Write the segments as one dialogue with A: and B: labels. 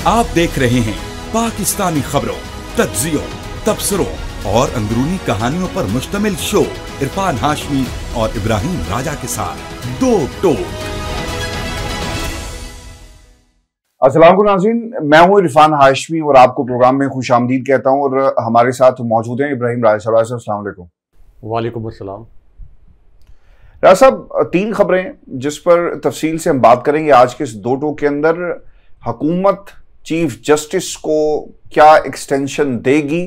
A: आप देख रहे हैं पाकिस्तानी खबरों, तज्जियों, तबसरों और अंदरूनी कहानियों पर मुश्तमिल शो इरफान हाशमी और इब्राहिम राजा के साथ दो टोक।
B: अस्सलाम वालेकुम नाज़रीन, मैं हूं इरफान हाशमी और आपको प्रोग्राम में खुश आमदीद कहता हूं। और हमारे साथ मौजूद हैं इब्राहिम राजा साहब। अस्सलाम वालेकुम।
C: वालेकुम अस्सलाम।
B: राजा साहब, तीन खबरें जिस पर तफसील से हम बात करेंगे आज के इस दो टोक के अंदर। हुकूमत चीफ जस्टिस को क्या एक्सटेंशन देगी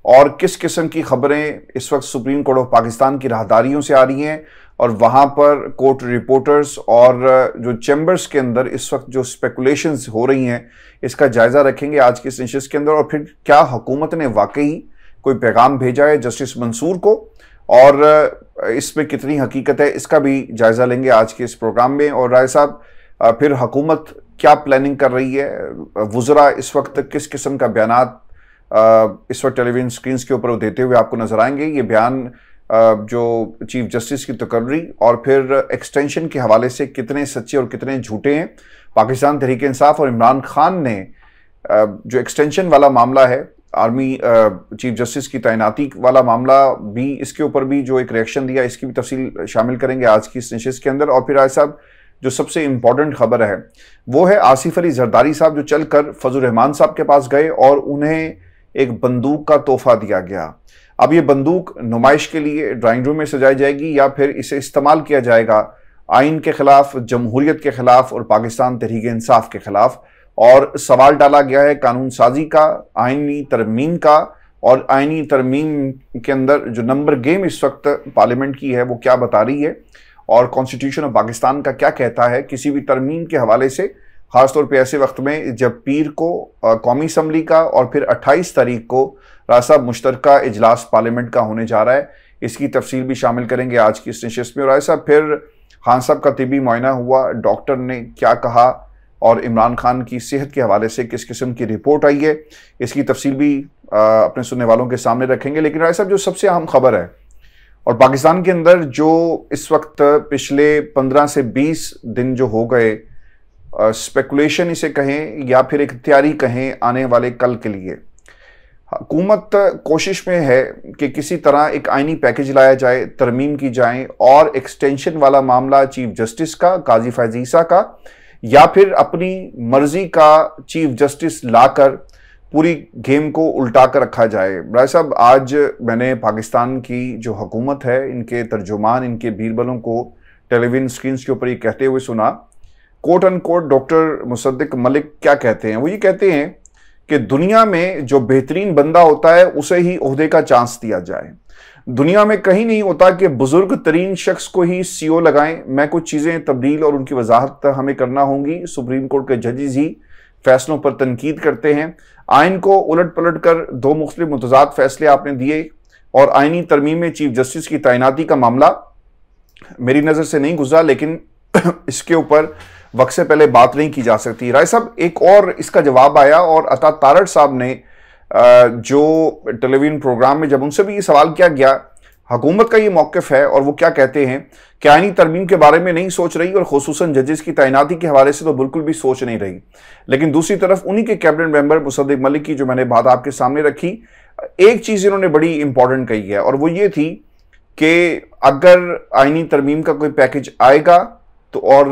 B: और किस किस्म की खबरें इस वक्त सुप्रीम कोर्ट ऑफ पाकिस्तान की राहदारियों से आ रही हैं और वहां पर कोर्ट रिपोर्टर्स और जो चैम्बर्स के अंदर इस वक्त जो स्पेकुलेशंस हो रही हैं, इसका जायजा रखेंगे आज की इस नशिस्त के अंदर। और फिर क्या हुकूमत ने वाकई कोई पैगाम भेजा है जस्टिस मंसूर को और इसमें कितनी हकीकत है, इसका भी जायजा लेंगे आज के इस प्रोग्राम में। और राय साहब, फिर हुकूमत क्या प्लानिंग कर रही है, वुज़रा इस वक्त किस किस्म का बयानात इस वक्त टेलीविजन स्क्रीन के ऊपर देते हुए आपको नजर आएंगे। ये बयान जो चीफ जस्टिस की तकर्री और फिर एक्सटेंशन के हवाले से कितने सच्चे और कितने झूठे हैं। पाकिस्तान तहरीक इंसाफ और इमरान खान ने जो एक्सटेंशन वाला मामला है, आर्मी चीफ जस्टिस की तैनाती वाला मामला भी, इसके ऊपर भी जो एक रिएक्शन दिया, इसकी भी तफसील शामिल करेंगे आज की इस नशिस्त के अंदर। और फिर राय साहब, जो सबसे इंपॉर्टेंट खबर है वो है आसिफ अली जरदारी साहब जो चलकर फजल रहमान साहब के पास गए और उन्हें एक बंदूक का तोहफा दिया गया। अब ये बंदूक नुमाइश के लिए ड्राइंग रूम में सजाई जाएगी या फिर इसे इस्तेमाल किया जाएगा आइन के खिलाफ, जमहूरियत के खिलाफ और पाकिस्तान तहरीक इंसाफ के खिलाफ। और सवाल डाला गया है कानून साजी का, आइनी तरमीम का, और आइनी तरमीम के अंदर जो नंबर गेम इस वक्त पार्लियामेंट की है वो क्या बता रही है और कॉन्स्टिट्यूशन ऑफ पाकिस्तान का क्या कहता है किसी भी तरमीम के हवाले से, खासतौर पे ऐसे वक्त में जब पीर को कौमी असम्बली का और फिर 28 तारीख को रासा मुश्तरका इजलास पार्लियामेंट का होने जा रहा है। इसकी तफसील भी शामिल करेंगे आज की इस नशिस्त में। और रासा, फिर खान साहब का तिबी मुआयना हुआ, डॉक्टर ने क्या कहा और इमरान खान की सेहत के हवाले से किस किस्म की रिपोर्ट आई है, इसकी तफसील भी अपने सुनने वालों के सामने रखेंगे। लेकिन राय साहब, जो सबसे अहम खबर है और पाकिस्तान के अंदर जो इस वक्त पिछले 15 से 20 दिन जो हो गए, स्पेकुलेशन इसे कहें या फिर एक तैयारी कहें आने वाले कल के लिए, हुकूमत कोशिश में है कि किसी तरह एक आइनी पैकेज लाया जाए, तरमीम की जाए और एक्सटेंशन वाला मामला चीफ जस्टिस का, काजी फैज़ ईसा का, या फिर अपनी मर्जी का चीफ जस्टिस लाकर पूरी गेम को उल्टा कर रखा जाए। राय साहब, आज मैंने पाकिस्तान की जो हुकूमत है, इनके तर्जुमान, इनके बीरबलों को टेलीविजन स्क्रीन के ऊपर ये कहते हुए सुना, quote and quote doctor Musaddiq Malik क्या कहते हैं। वो ये कहते हैं कि दुनिया में जो बेहतरीन बंदा होता है उसे ही ओहदे का चांस दिया जाए। दुनिया में कहीं नहीं होता कि बुजुर्ग तरीन शख्स को ही सीओ लगाएं। मैं कुछ चीज़ें तब्दील और उनकी वजाहत हमें करना होंगी। सुप्रीम कोर्ट के जजेस ही फैसलों पर तनकीद करते हैं। आइन को उलट पलट कर दो मुख्तलिफ मुतजाद फैसले आपने दिए और आइनी तरमीम में चीफ जस्टिस की तैनाती का मामला मेरी नज़र से नहीं गुजरा, लेकिन इसके ऊपर वक्त से पहले बात नहीं की जा सकती। राय साहब, एक और इसका जवाब आया और अता तारड़ साहब ने जो टेलीविजन प्रोग्राम में जब उनसे भी ये सवाल किया गया, हुकूमत का ये मौक़िफ़ है और वो क्या कहते हैं कि आइनी तरमीम के बारे में नहीं सोच रही और खुसूसन जजेस की तैनाती के हवाले से तो बिल्कुल भी सोच नहीं रही। लेकिन दूसरी तरफ उन्हीं के कैबिनेट मेंबर मुसद्दिक मलिक की जो मैंने बात आपके सामने रखी, एक चीज़ इन्होंने बड़ी इंपॉर्टेंट कही है और वो ये थी कि अगर आइनी तरमीम का कोई पैकेज आएगा तो और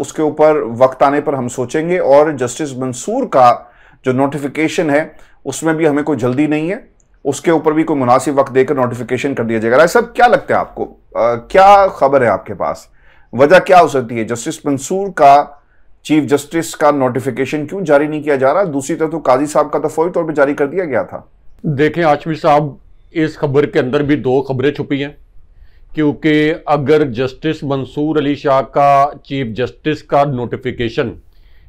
B: उसके ऊपर वक्त आने पर हम सोचेंगे, और जस्टिस मंसूर का जो नोटिफिकेशन है उसमें भी हमें कोई जल्दी नहीं है, उसके ऊपर भी कोई मुनासिब वक्त देकर नोटिफिकेशन कर दिया जाएगा। राय साहब, क्या लगता है आपको, क्या खबर है आपके पास, वजह क्या हो सकती है? जस्टिस मंसूर का चीफ जस्टिस का नोटिफिकेशन क्यों जारी नहीं किया जा रहा? दूसरी तरफ तो काजी साहब का तो फौरी तौर पर जारी कर दिया गया था।
C: देखें हाशमी साहब, इस खबर के अंदर भी दो खबरें छुपी हैं, क्योंकि अगर जस्टिस मंसूर अली शाह का चीफ जस्टिस का नोटिफिकेशन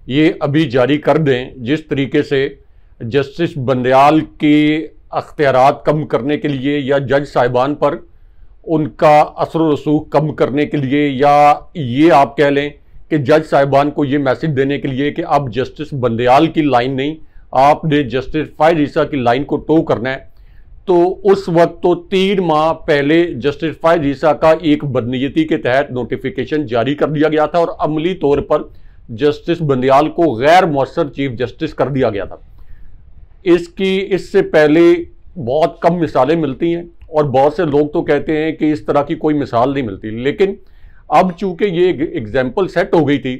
C: ये अभी जारी कर दें, जिस तरीके से जस्टिस बंदयाल के अख्तियारात कम करने के लिए या जज साहिबान पर उनका असर रसूख कम करने के लिए, या ये आप कह लें कि जज साहिबान को ये मैसेज देने के लिए कि अब जस्टिस बंदयाल की लाइन नहीं, आपने जस्टिस फैज़ ईसा की लाइन को टो करना है, तो उस वक्त तो 3 माह पहले जस्टिस फैज़ ईसा का एक बदनीयती के तहत नोटिफिकेशन जारी कर दिया गया था और अमली तौर पर जस्टिस बंदियाल को गैर मौसर चीफ जस्टिस कर दिया गया था। इससे पहले बहुत कम मिसालें मिलती हैं और बहुत से लोग तो कहते हैं कि इस तरह की कोई मिसाल नहीं मिलती, लेकिन अब चूंकि ये एग्जाम्पल सेट हो गई थी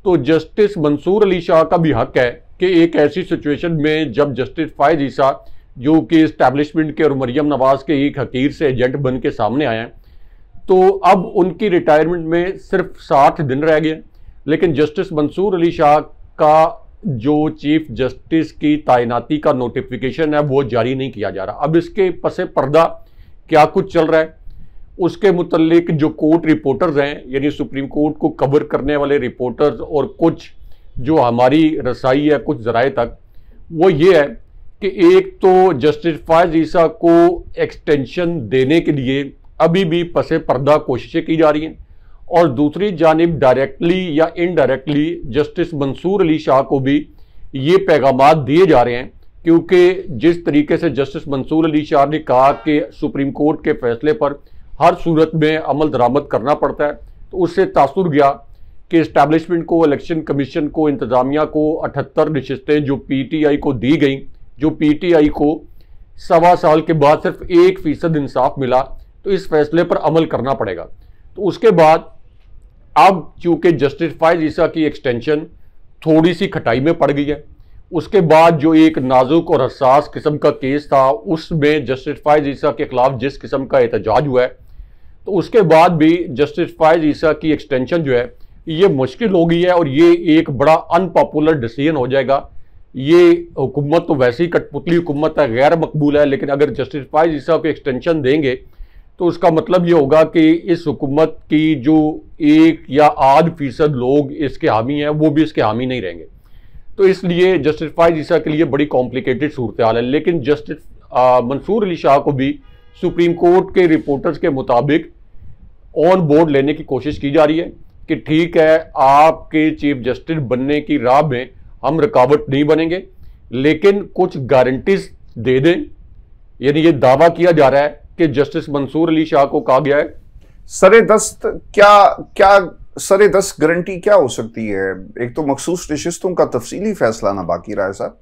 C: तो जस्टिस मंसूर अली शाह का भी हक है कि एक ऐसी सिचुएशन में जब जस्टिस फायज ईसा जो कि इस्टेब्लिशमेंट के और मरियम नवाज के एक हकीर से एजेंट बन के सामने आए हैं, तो अब उनकी रिटायरमेंट में सिर्फ 60 दिन रह गए, लेकिन जस्टिस मंसूर अली शाह का जो चीफ जस्टिस की तैनाती का नोटिफिकेशन है वो जारी नहीं किया जा रहा। अब इसके पसे पर्दा क्या कुछ चल रहा है उसके मुतल्लिक जो कोर्ट रिपोर्टर्स हैं, यानी सुप्रीम कोर्ट को कवर करने वाले रिपोर्टर्स और कुछ जो हमारी रसाई है कुछ जराए तक, वो ये है कि एक तो जस्टिस फायज ईसा को एक्सटेंशन देने के लिए अभी भी पसे पर्दा कोशिशें की जा रही हैं, और दूसरी जानिब डायरेक्टली या इनडायरेक्टली जस्टिस मंसूर अली शाह को भी ये पैगामात दिए जा रहे हैं, क्योंकि जिस तरीके से जस्टिस मंसूर अली शाह ने कहा कि सुप्रीम कोर्ट के फैसले पर हर सूरत में अमल दरामद करना पड़ता है, तो उससे तासुर गया कि इस्टेब्लिशमेंट को, इलेक्शन कमीशन को, इंतजामिया को 78 नशिस्तें जो पीटीआई को दी गई, जो पीटीआई को 1.25 साल के बाद सिर्फ 1% इंसाफ मिला, तो इस फैसले पर अमल करना पड़ेगा। तो उसके बाद अब चूंकि जस्टिस फायज ईसा की एक्सटेंशन थोड़ी सी खटाई में पड़ गई है, उसके बाद जो एक नाजुक और हसास किस्म का केस था उसमें जस्टिस फायज ईसा के खिलाफ जिस किस्म का एहतजाज हुआ है, तो उसके बाद भी जस्टिस फायज ईसा की एक्सटेंशन जो है ये मुश्किल हो गई है और ये एक बड़ा अनपॉपुलर डिसीजन हो जाएगा। ये हुकूमत तो वैसी कठपुतली हुकूमत है, गैर मकबूल है, लेकिन अगर जस्टिस फायज ईसा को एक्सटेंशन देंगे तो उसका मतलब ये होगा कि इस हुकूमत की जो 1 या आध फीसद लोग इसके हामी हैं वो भी इसके हामी नहीं रहेंगे। तो इसलिए जस्टिस फायज ईसा के लिए बड़ी कॉम्प्लिकेटेड सूरत हाल है। लेकिन जस्टिस मंसूर अली शाह को भी सुप्रीम कोर्ट के रिपोर्टर्स के मुताबिक ऑन बोर्ड लेने की कोशिश की जा रही है कि ठीक है, आपके चीफ जस्टिस बनने की राह में हम रुकावट नहीं बनेंगे, लेकिन कुछ गारंटीज दे दें। यानी ये दावा किया जा रहा है कि जस्टिस मंसूर अली शाह को कहा गया है
B: सरेदस्त क्या सरेदस्त गारंटी क्या हो सकती है? एक तो मखसूस नशिस्तों का तफसीली फैसला ना बाकी रहा है सर,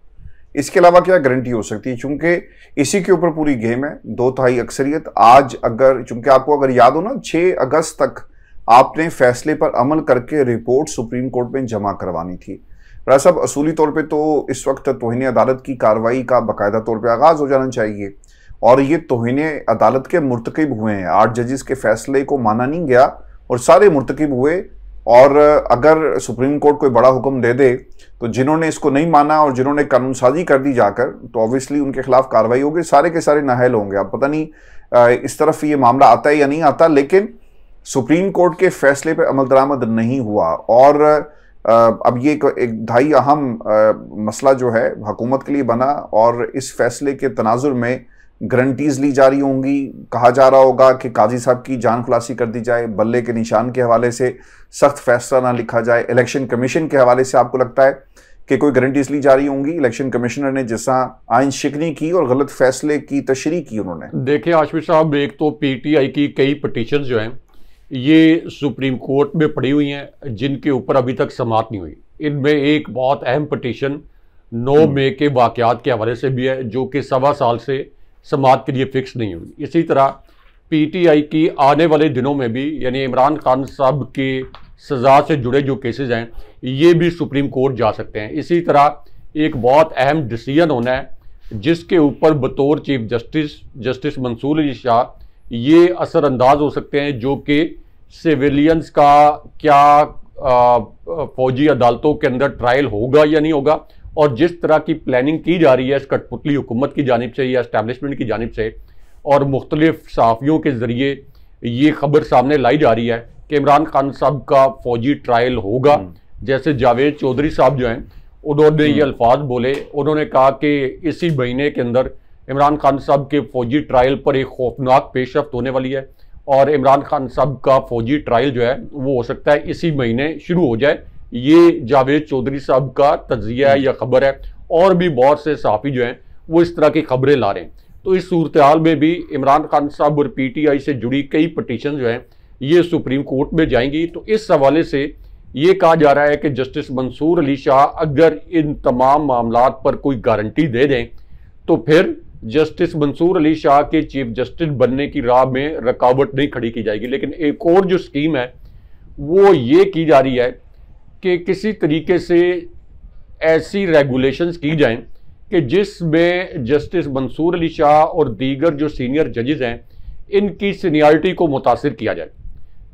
B: इसके अलावा क्या गारंटी हो सकती है? चूंकि इसी के ऊपर पूरी गेम है, 2/3 अक्सरियत। आज अगर, चूंकि आपको अगर याद हो ना, 6 अगस्त तक आपने फैसले पर अमल करके रिपोर्ट सुप्रीम कोर्ट में जमा करवानी थी। राय साहब, असूली तौर पे तो इस वक्त तौहीन अदालत की कार्रवाई का बाकायदा तौर पे आगाज हो जाना चाहिए, और ये तौहीन अदालत के मुर्तकिब हुए हैं। 8 जजेस के फैसले को माना नहीं गया और सारे मुर्तकिब हुए, और अगर सुप्रीम कोर्ट कोई बड़ा हुक्म दे दे तो जिन्होंने इसको नहीं माना और जिन्होंने कानून साजी कर दी जाकर, तो ऑब्वियसली उनके खिलाफ कार्रवाई होगी, सारे के सारे नाहल होंगे। अब पता नहीं इस तरफ ये मामला आता है या नहीं आता, लेकिन सुप्रीम कोर्ट के फैसले पे अमल दरामद नहीं हुआ, और अब ये एक ढाई अहम मसला जो है हुकूमत के लिए बना, और इस फैसले के तनाजुर में गारंटीज ली जा रही होंगी। कहा जा रहा होगा कि काजी साहब की जान खुलासी कर दी जाए, बल्ले के निशान के हवाले से सख्त फैसला ना लिखा जाए, इलेक्शन कमीशन के हवाले से आपको लगता है कि कोई गारंटीज ली जा रही होंगी? इलेक्शन कमिश्नर ने जैसा आइन शिकनी की और गलत फैसले की तशरीह की उन्होंने।
C: देखिए आशफी साहब, एक तो पीटीआई की कई पिटीशन जो हैं ये सुप्रीम कोर्ट में पड़ी हुई हैं जिनके ऊपर अभी तक समाअत नहीं हुई। इनमें एक बहुत अहम पिटीशन 9 मई के वाकयात के हवाले से भी है जो कि 1.25 साल से समाअत के लिए फिक्स नहीं हुई। इसी तरह पीटीआई की आने वाले दिनों में भी, यानी इमरान खान साहब के सज़ा से जुड़े जो केसेस हैं ये भी सुप्रीम कोर्ट जा सकते हैं। इसी तरह एक बहुत अहम डिसीजन होना है जिसके ऊपर बतौर चीफ जस्टिस मंसूर अली शाह ये असरअंदाज हो सकते हैं, जो कि सिविलियंस का क्या फौजी अदालतों के अंदर ट्रायल होगा या नहीं होगा, और जिस तरह की प्लानिंग की जा रही है इस कठपुतली हुकूमत की जानिब से या एस्टैब्लिशमेंट की जानिब से, और मुख्तलिफ सहाफ़ियों के ज़रिए ये खबर सामने लाई जा रही है कि इमरान खान साहब का फौजी ट्रायल होगा। जैसे जावेद चौधरी साहब जो हैं उन्होंने ये अल्फाज बोले, उन्होंने कहा कि इसी महीने के अंदर इमरान खान साहब के फौजी ट्रायल पर एक खौफनाक पेशरफ्त होने वाली है, और इमरान खान साहब का फौजी ट्रायल जो है वो हो सकता है इसी महीने शुरू हो जाए। ये जावेद चौधरी साहब का तज्जिया है या खबर है, और भी बहुत से सहाफ़ी जो हैं वो इस तरह की खबरें ला रहे हैं। तो इस सूरत हाल में भी इमरान खान साहब और पीटीआई से जुड़ी कई पटिशन जो हैं ये सुप्रीम कोर्ट में जाएंगी। तो इस हवाले से ये कहा जा रहा है कि जस्टिस मंसूर अली शाह अगर इन तमाम मामलात पर कोई गारंटी दे दें तो फिर जस्टिस मंसूर अली शाह के चीफ जस्टिस बनने की राह में रुकावट नहीं खड़ी की जाएगी। लेकिन एक और जो स्कीम है वो ये की जा रही है कि किसी तरीके से ऐसी रेगुलेशंस की जाएं कि जिसमें जस्टिस मंसूर अली शाह और दीगर जो सीनियर जजेस हैं इनकी सीनियरिटी को मुतासिर किया जाए,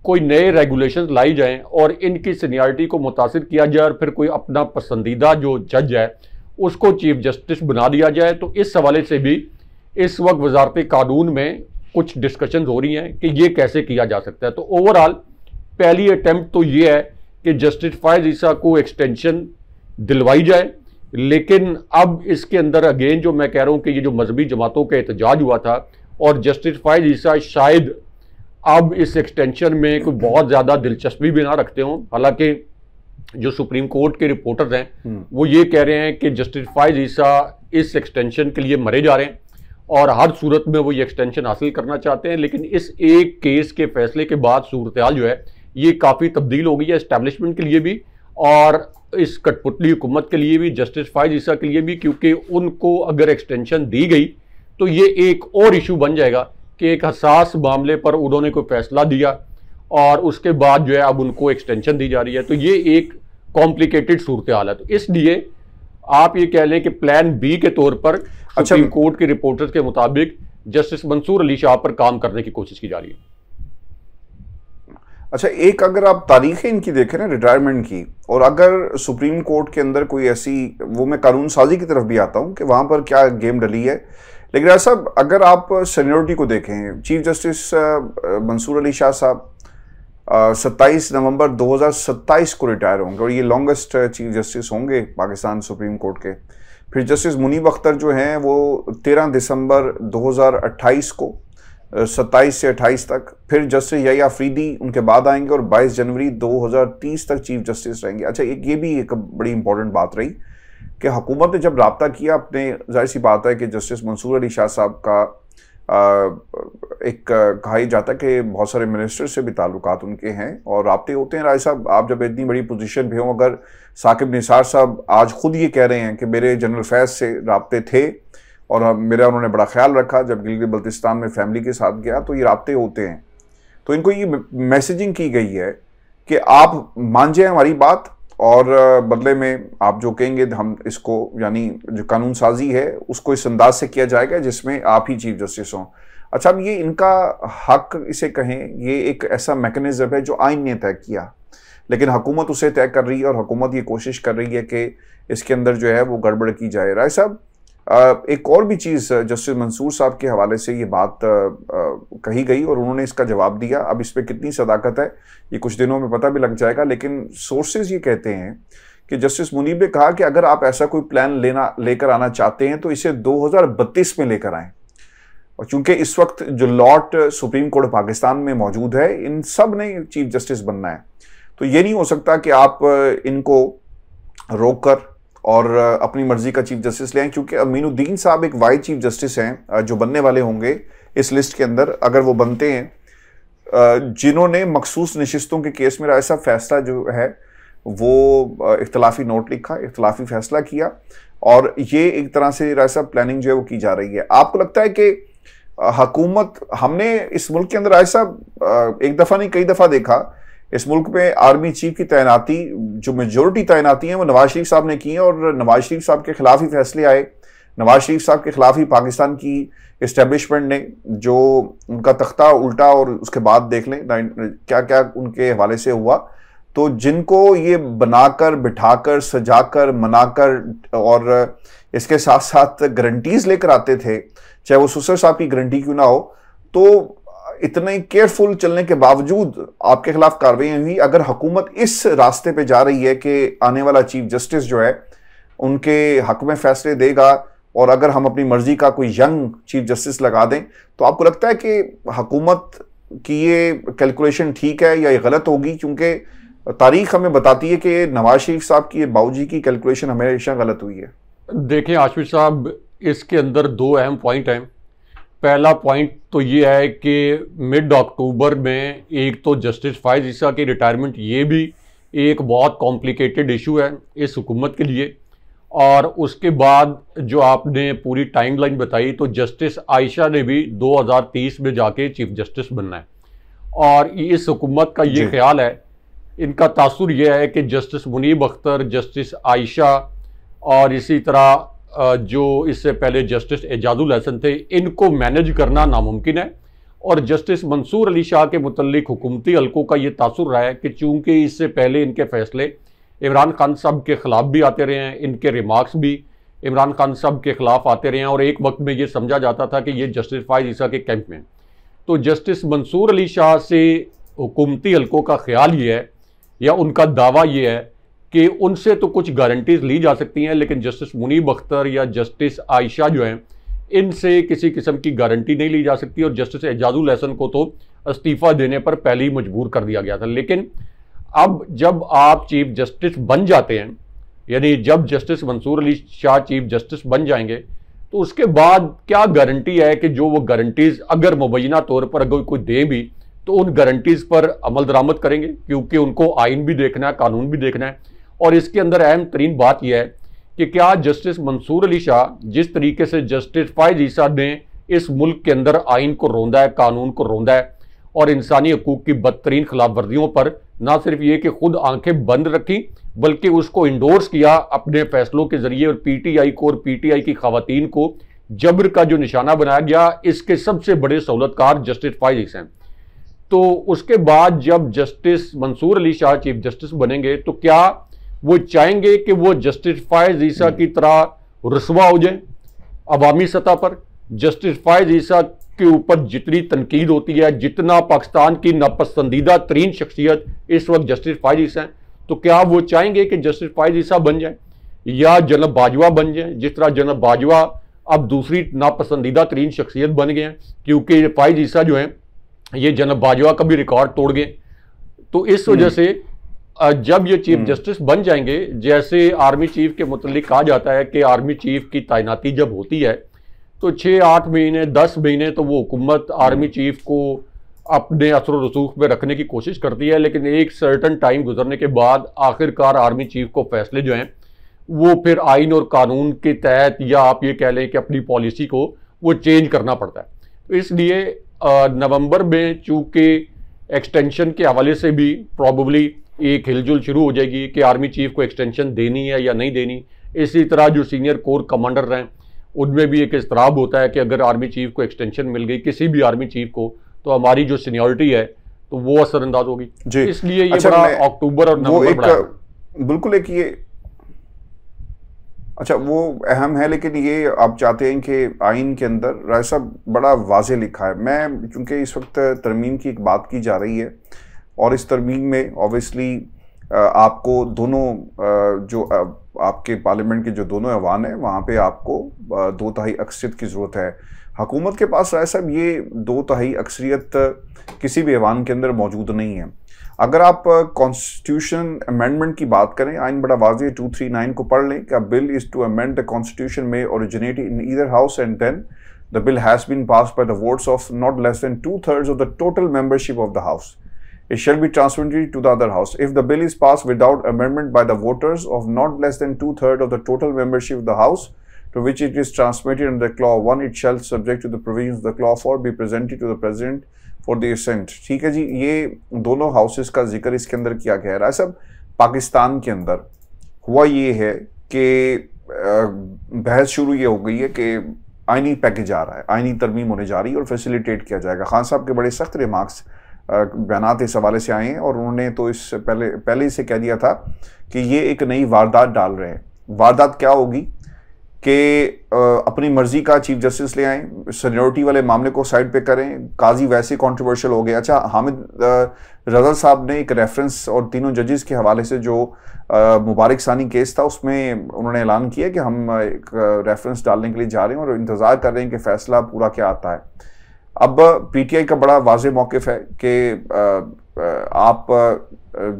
C: कोई नए रेगुलेशंस लाई जाएं और इनकी सीनियरिटी को मुतासिर किया जाए और फिर कोई अपना पसंदीदा जो जज है उसको चीफ जस्टिस बना दिया जाए। तो इस हवाले से भी इस वक्त वजारत कानून में कुछ डिस्कशन हो रही हैं कि ये कैसे किया जा सकता है। तो ओवरऑल पहली अटेम्प्ट तो ये है कि जस्टिस फायज ईसा को एक्सटेंशन दिलवाई जाए, लेकिन अब इसके अंदर अगेन जो मैं कह रहा हूं कि ये जो मजहबी जमातों का एहतजाज हुआ था और जस्टिस फायज ईसा शायद अब इस एक्सटेंशन में कोई बहुत ज़्यादा दिलचस्पी भी ना रखते हों। हालांकि जो सुप्रीम कोर्ट के रिपोर्टर्स हैं वो ये कह रहे हैं कि जस्टिस फायज ईसा इस एक्सटेंशन के लिए मरे जा रहे हैं और हर सूरत में वो ये एक्सटेंशन हासिल करना चाहते हैं। लेकिन इस एक केस के फैसले के बाद सूरत हाल जो है ये काफ़ी तब्दील हो गई है एस्टैब्लिशमेंट के लिए भी और इस कठपुतली हुकूमत के लिए भी, जस्टिस फायज ईसा के लिए भी, क्योंकि उनको अगर एक्सटेंशन दी गई तो ये एक और इशू बन जाएगा कि एक हसास मामले पर उन्होंने कोई फैसला दिया और उसके बाद जो है अब उनको एक्सटेंशन दी जा रही है। तो ये एक कॉम्प्लिकेटेड सूरत हाल है। तो इसलिए आप ये कह लें कि प्लान बी के तौर पर सुप्रीम कोर्ट के रिपोर्टर्स के मुताबिक जस्टिस मंसूर अली शाह पर काम करने की कोशिश की जा रही है।
B: अच्छा, एक अगर आप तारीखें इनकी देखें ना रिटायरमेंट की, और अगर सुप्रीम कोर्ट के अंदर कोई ऐसी, वो मैं कानून साजी की तरफ भी आता हूं कि वहां पर क्या गेम डली है, लेकिन ऐसा अगर आप सीनियरिटी को देखें, चीफ जस्टिस मंसूर अली शाह साहब 27 नवंबर 2027 को रिटायर होंगे और ये लॉन्गेस्ट चीफ जस्टिस होंगे पाकिस्तान सुप्रीम कोर्ट के। फिर जस्टिस मुनीब अख्तर जो हैं वो 13 दिसंबर 2028 को 27 से 28 तक, फिर जस्टिस यही अफरीदी उनके बाद आएंगे और 22 जनवरी 2030 तक चीफ जस्टिस रहेंगे। अच्छा, ये भी एक बड़ी इंपॉर्टेंट बात रही कि हुकूमत ने जब राब्ता किया अपने, जाहिर सी बात है कि जस्टिस मंसूर अली शाह साहब का एक कहा जाता है कि बहुत सारे मिनिस्टर से भी ताल्लुकात उनके हैं और राब्ते होते हैं। राय साहब, आप जब इतनी बड़ी पोजीशन पे हो, अगर साकिब निसार साहब आज खुद ये कह रहे हैं कि मेरे जनरल फैज से राब्ते थे और मेरा उन्होंने बड़ा ख्याल रखा जब गिलगित बल्तिस्तान में फैमिली के साथ गया, तो ये राब्ते होते हैं। तो इनको ये मैसेजिंग की गई है कि आप मान जाए हमारी बात और बदले में आप जो कहेंगे हम इसको, यानी जो कानून साजी है उसको इस अंदाज से किया जाएगा जिसमें आप ही चीफ जस्टिस हों। अच्छा, अब ये इनका हक इसे कहें, ये एक ऐसा मैकेनिज्म है जो आइन ने तय किया, लेकिन हुकूमत उसे तय कर रही है और हुकूमत ये कोशिश कर रही है कि इसके अंदर जो है वो गड़बड़ की जाए। राय साहब, एक और भी चीज़ जस्टिस मंसूर साहब के हवाले से ये बात कही गई और उन्होंने इसका जवाब दिया। अब इस पर कितनी सदाकत है ये कुछ दिनों में पता भी लग जाएगा, लेकिन सोर्सेज ये कहते हैं कि जस्टिस मुनीब ने कहा कि अगर आप ऐसा कोई प्लान लेकर आना चाहते हैं तो इसे 2032 में लेकर आएं। और चूंकि इस वक्त जो लॉट सुप्रीम कोर्ट पाकिस्तान में मौजूद है, इन सब ने चीफ जस्टिस बनना है, तो ये नहीं हो सकता कि आप इनको रोक कर और अपनी मर्जी का चीफ जस्टिस ले आए, क्योंकि अमीनुद्दीन साहब एक वाइड चीफ जस्टिस हैं जो बनने वाले होंगे इस लिस्ट के अंदर, अगर वो बनते हैं, जिन्होंने मखसूस नशिस्तों के केस में ऐसा फैसला जो है वो इख्तलाफी नोट लिखा, इख्तलाफी फैसला किया, और ये एक तरह से ऐसा प्लानिंग जो है वो की जा रही है। आपको लगता है कि हुकूमत, हमने इस मुल्क के अंदर ऐसा एक दफ़ा नहीं कई दफ़ा देखा, इस मुल्क में आर्मी चीफ की तैनाती, जो मेजोरिटी तैनाती हैं वो नवाज शरीफ साहब ने की है और नवाज शरीफ साहब के खिलाफ ही फैसले आए, नवाज शरीफ साहब के खिलाफ ही पाकिस्तान की इस्टेब्लिशमेंट ने जो उनका तख्ता उल्टा, और उसके बाद देख लें क्या क्या उनके हवाले से हुआ। तो जिनको ये बनाकर, बिठाकर, सजाकर, मनाकर और इसके साथ साथ गारंटीज लेकर आते थे, चाहे वो सुसर साहब की गारंटी क्यों ना हो, तो इतने केयरफुल चलने के बावजूद आपके खिलाफ कार्रवाई हुई। अगर हुकूमत इस रास्ते पे जा रही है कि आने वाला चीफ जस्टिस जो है उनके हक में फैसले देगा, और अगर हम अपनी मर्जी का कोई यंग चीफ जस्टिस लगा दें, तो आपको लगता है कि हुकूमत की ये कैलकुलेशन ठीक है या ये गलत होगी? क्योंकि तारीख हमें बताती है कि नवाज शरीफ साहब की, बाबूजी की कैलकुलेशन हमेशा गलत हुई है।
C: देखें आशिफ साहब, इसके अंदर दो अहम पॉइंट हैं। पहला पॉइंट तो ये है कि मिड अक्टूबर में एक तो जस्टिस फायज ईसा की रिटायरमेंट ये भी एक बहुत कॉम्प्लिकेटेड इशू है इस हुकूमत के लिए। और उसके बाद जो आपने पूरी टाइमलाइन बताई, तो जस्टिस आयशा ने भी 2030 में जाके चीफ जस्टिस बनना है। और इस हुकूमत का ये ख्याल है, इनका तासुर यह है कि जस्टिस मुनीब अख्तर, जस्टिस आयशा और इसी तरह जो इससे पहले जस्टिस एजाजुल हसन थे, इनको मैनेज करना नामुमकिन है। और जस्टिस मंसूर अली शाह के मुतल्लिक हुकूमती हल्कों का ये तासुर रहा है कि चूंकि इससे पहले इनके फैसले इमरान खान साहब के खिलाफ भी आते रहे हैं, इनके रिमार्क्स भी इमरान खान साहब के खिलाफ आते रहे हैं, और एक वक्त में ये समझा जाता था कि ये जस्टिस फायज ईसा के कैंप में। तो जस्टिस मंसूर अली शाह से हुकूमती हल्कों का ख्याल ये है, या उनका दावा ये है कि उनसे तो कुछ गारंटीज ली जा सकती हैं, लेकिन जस्टिस मुनीब अख्तर या जस्टिस आयशा जो हैं, इनसे किसी किस्म की गारंटी नहीं ली जा सकती। और जस्टिस एजाजुल हसन को तो इस्तीफा देने पर पहले ही मजबूर कर दिया गया था। लेकिन अब जब आप चीफ जस्टिस बन जाते हैं, यानी जब justice Mansoor Ali Shah chief justice बन जाएंगे, तो उसके बाद क्या गारंटी है कि जो वो गारंटीज अगर मुबैना तौर पर अगर कोई दे भी, तो उन गारंटीज पर अमल दरामद करेंगे, क्योंकि उनको आइन भी देखना है, कानून भी देखना है। और इसके अंदर अहम तरीन बात यह है कि क्या जस्टिस मंसूर अली शाह जिस तरीके से जस्टिस फायज ईसा ने इस मुल्क के अंदर आइन को रोंदा है, कानून को रोंदा है, और इंसानी हकूक की बदतरीन खिलाफ वर्जियों पर ना सिर्फ ये कि खुद आंखें बंद रखी, बल्कि उसको इंडोर्स किया अपने फैसलों के जरिए, और पीटीआई को और पीटीआई की खवातीन को जबर का जो निशाना बनाया गया, इसके सबसे बड़े सहूलतकार जस्टिस फायज ईसा हैं। तो उसके बाद जब justice Mansoor Ali Shah chief justice बनेंगे, तो क्या वो चाहेंगे कि वो जस्टिस फायज ईसा की तरह रुसवा हो जाए अवामी सतह पर? जस्टिस फायज ईसा के ऊपर जितनी तनकीद होती है, जितना पाकिस्तान की नापसंदीदा तरीन शख्सियत इस वक्त जस्टिस फायज ईसा है, तो क्या वो चाहेंगे कि जस्टिस फायज ईसा बन जाए या जनरल बाजवा बन जाए? जिस तरह जनरल बाजवा अब दूसरी नापसंदीदा तरीन शख्सियत बन गए हैं, क्योंकि फायज ईसा जो है ये जनरल बाजवा का भी रिकॉर्ड तोड़ गए। तो इस वजह से जब ये चीफ जस्टिस बन जाएंगे, जैसे आर्मी चीफ के मुतल्लिक कहा जाता है कि आर्मी चीफ की तैनाती जब होती है, तो 6-8 महीने 10 महीने तो वो हुकूमत आर्मी चीफ को अपने असर रसूख में रखने की कोशिश करती है, लेकिन एक सर्टन टाइम गुजरने के बाद आखिरकार आर्मी चीफ को फैसले जो हैं वो फिर आइन और कानून के तहत, या आप ये कह लें कि अपनी पॉलिसी को वो चेंज करना पड़ता है। तो इसलिए नवंबर में चूँकि एक्सटेंशन के हवाले से भी प्रॉबली एक हिलजुल शुरू हो जाएगी कि आर्मी चीफ को एक्सटेंशन देनी है या नहीं देनी। इसी तरह जो सीनियर कोर कमांडर हैं उनमें भी एक इस्तराब होता है कि अगर आर्मी चीफ को एक्सटेंशन मिल गई, किसी भी आर्मी चीफ को, तो हमारी जो सीनियरिटी है तो वो असरअंदाज होगी। इसलिए ये बड़ा अक्टूबर और नवंबर
B: बिल्कुल एक ये अच्छा वो अहम है। लेकिन ये आप चाहते हैं कि आइन के अंदर राय साहब बड़ा वाजे लिखा है। मैं चूंकि इस वक्त तरमीम की एक बात की जा रही है, और इस तरमीम में ऑब्वियसली आपको दोनों जो आपके पार्लियामेंट के जो दोनों ऐवान हैं वहाँ पे आपको 2/3 अक्सरियत की ज़रूरत है। हुकूमत के पास राय साहब ये 2/3 अक्सरियत किसी भी ऐवान के अंदर मौजूद नहीं है। अगर आप कॉन्स्टिट्यूशन अमेंडमेंट की बात करें, आइन बड़ा वाज़ेह 239 को पढ़ लें कि a bill is to amend the constitution may originate in either house and then the bill has been passed by the votes of not less than 2/3 of the total membership of the house. It shall be transmitted to the other house. If the bill is passed without amendment by the voters of not less than 2/3 of the total membership of the house to which it is transmitted under clause 1, it shall, subject to the provisions of the clause 4, be presented to the president for the assent. ठीक है जी, ये दोनों houses का जिक्र इसके अंदर किया गया है। सब पाकिस्तान के अंदर हुआ ये है कि बहस शुरू ये हो गई है कि आइनी पैकेज आ रहा है, आइनी तरमीम होने जा रही है और फैसिलिटेट किया जाएगा। खान साहब के बड़े सख्त रिमार्क्स बयानात इस हवाले से आए हैं, और उन्होंने तो इस पहले ही से कह दिया था कि ये एक नई वारदात डाल रहे हैं। वारदात क्या होगी कि अपनी मर्जी का चीफ जस्टिस ले आएँ, सीनियरिटी वाले मामले को साइड पे करें, काजी वैसे कंट्रोवर्शियल हो गया। अच्छा, हामिद रज़ा साहब ने एक रेफरेंस और तीनों जजेस के हवाले से जो मुबारक सानी केस था उसमें उन्होंने ऐलान किया कि हम एक रेफरेंस डालने के लिए जा रहे हैं और इंतज़ार कर रहे हैं कि फ़ैसला पूरा क्या आता है। अब पीटीआई का बड़ा वाज़ेह मौक़िफ़ है कि आप